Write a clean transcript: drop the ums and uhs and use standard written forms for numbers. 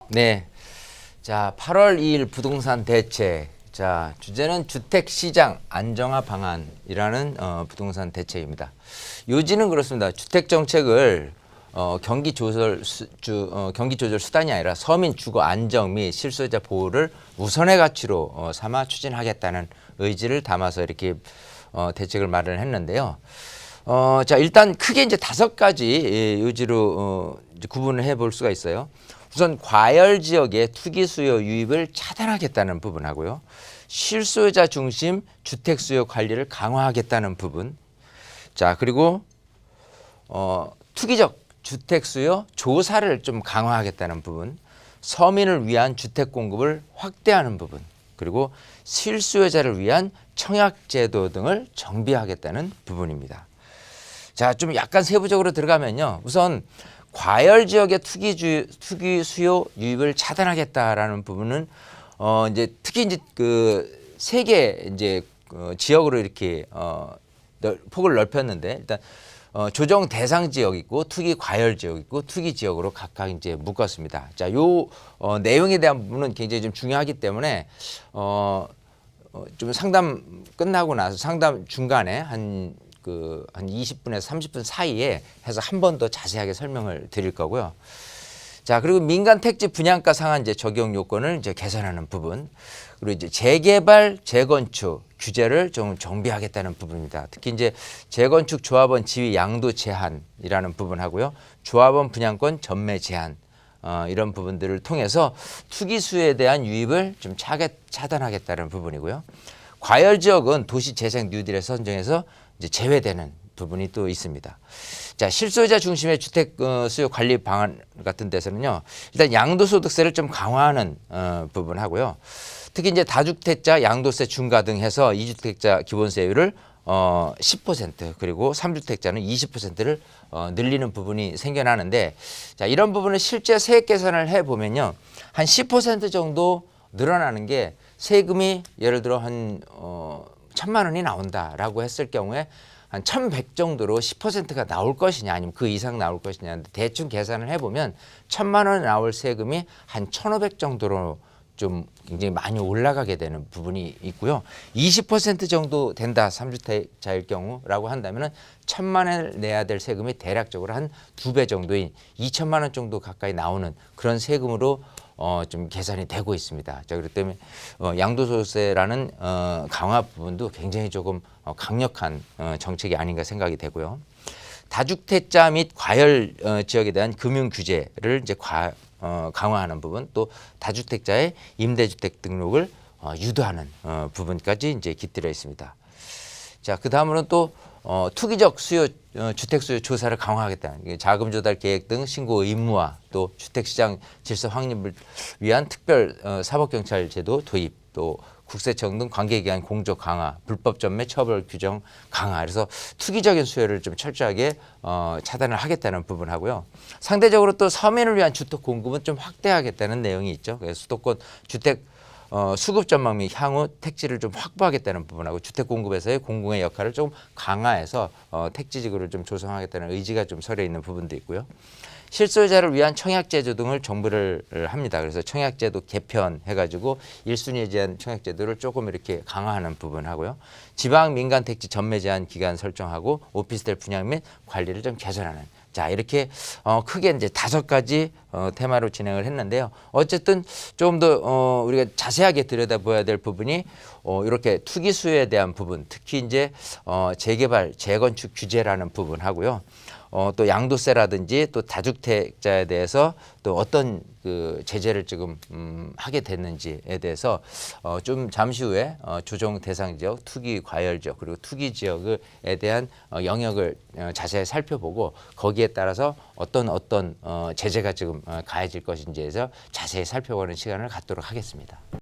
네. 자, 8월 2일 부동산 대책. 자, 주제는 주택시장 안정화 방안이라는 부동산 대책입니다. 요지는 그렇습니다. 주택정책을 경기 조절 수단이 아니라 서민 주거 안정 및 실수요자 보호를 우선의 가치로 삼아 추진하겠다는 의지를 담아서 이렇게 대책을 마련했는데요. 자, 일단 크게 이제 5가지 요지로 이제 구분을 해볼 수가 있어요. 우선 과열 지역의 투기 수요 유입을 차단하겠다는 부분하고요. 실수요자 중심 주택 수요 관리를 강화하겠다는 부분. 자, 그리고 투기적 주택 수요 조사를 좀 강화하겠다는 부분. 서민을 위한 주택 공급을 확대하는 부분. 그리고 실수요자를 위한 청약 제도 등을 정비하겠다는 부분입니다. 자, 좀 약간 세부적으로 들어가면요. 우선 과열 지역의 투기 수요 유입을 차단하겠다라는 부분은 이제 특히 이제 그 세 개 이제 지역으로 이렇게 폭을 넓혔는데 일단 조정 대상 지역 있고 투기 과열 지역 있고 투기 지역으로 각각 이제 묶었습니다. 자, 요 내용에 대한 부분은 굉장히 좀 중요하기 때문에 좀 상담 끝나고 나서 상담 중간에 한 20분에서 30분 사이에 해서 한 번 더 자세하게 설명을 드릴 거고요. 자, 그리고 민간 택지 분양가 상한제 적용 요건을 이제 개선하는 부분. 그리고 이제 재개발, 재건축 규제를 좀 정비하겠다는 부분입니다. 특히 이제 재건축 조합원 지위 양도 제한이라는 부분하고요. 조합원 분양권 전매 제한 이런 부분들을 통해서 투기 수요에 대한 유입을 좀 차단하겠다는 부분이고요. 과열 지역은 도시 재생 뉴딜에 선정해서 이제 제외되는 부분이 또 있습니다. 자, 실수요자 중심의 주택 수요 관리 방안 같은 데서는요, 일단 양도소득세를 좀 강화하는 부분하고요. 특히 이제 다주택자 양도세 중과 등 해서 2주택자 기본세율을 10% 그리고 3주택자는 20%를 늘리는 부분이 생겨나는데, 자, 이런 부분을 실제 세액 계산을 해 보면요, 한 10% 정도 늘어나는 게 세금이 예를 들어 한 1,000만 원이 나온다라고 했을 경우에 한 1,100 정도로 10%가 나올 것이냐 아니면 그 이상 나올 것이냐 대충 계산을 해보면 1,000만 원 나올 세금이 한 1,500 정도로 좀 굉장히 많이 올라가게 되는 부분이 있고요. 20% 정도 된다 3주택자일 경우라고 한다면 1,000만 원을 내야 될 세금이 대략적으로 한 2배 정도인 2천만 원 정도 가까이 나오는 그런 세금으로 좀 계산이 되고 있습니다. 자, 그렇기 때문에 양도소득세라는 강화 부분도 굉장히 조금 강력한 정책이 아닌가 생각이 되고요. 다주택자 및 과열 지역에 대한 금융 규제를 이제 강화하는 부분, 또 다주택자의 임대주택 등록을 유도하는 부분까지 이제 깃들여 있습니다. 자, 그 다음으로는 또 투기적 수요 주택 수요 조사를 강화하겠다는 자금 조달 계획 등 신고 의무화, 또 주택시장 질서 확립을 위한 특별 사법경찰 제도 도입, 또 국세청 등 관계기관 공조 강화, 불법 전매 처벌 규정 강화. 그래서 투기적인 수요를 좀 철저하게 차단을 하겠다는 부분하고요. 상대적으로 또 서민을 위한 주택 공급은 좀 확대하겠다는 내용이 있죠. 그래서 수도권 주택 수급 전망 및 향후 택지를 좀 확보하겠다는 부분하고 주택 공급에서의 공공의 역할을 좀 강화해서 택지 지구를 좀 조성하겠다는 의지가 좀 서려 있는 부분도 있고요. 실수요자를 위한 청약제도 등을 정부를 합니다. 그래서 청약제도 개편해가지고 1순위에 대한 청약제도를 조금 이렇게 강화하는 부분하고요. 지방 민간 택지 전매 제한 기간 설정하고 오피스텔 분양 및 관리를 좀 개선하는. 자, 이렇게 크게 이제 5가지 테마로 진행을 했는데요. 어쨌든 조금 더 우리가 자세하게 들여다봐야 될 부분이 이렇게 투기 수요에 대한 부분, 특히 이제 재개발, 재건축 규제라는 부분하고요. 또 양도세라든지 또 다주택자에 대해서 또 어떤 그 제재를 지금 하게 됐는지에 대해서 좀 잠시 후에 조정 대상 지역, 투기 과열 지역 그리고 투기 지역에 대한 영역을 자세히 살펴보고 거기에 따라서 어떤 제재가 지금 가해질 것인지에서 자세히 살펴보는 시간을 갖도록 하겠습니다.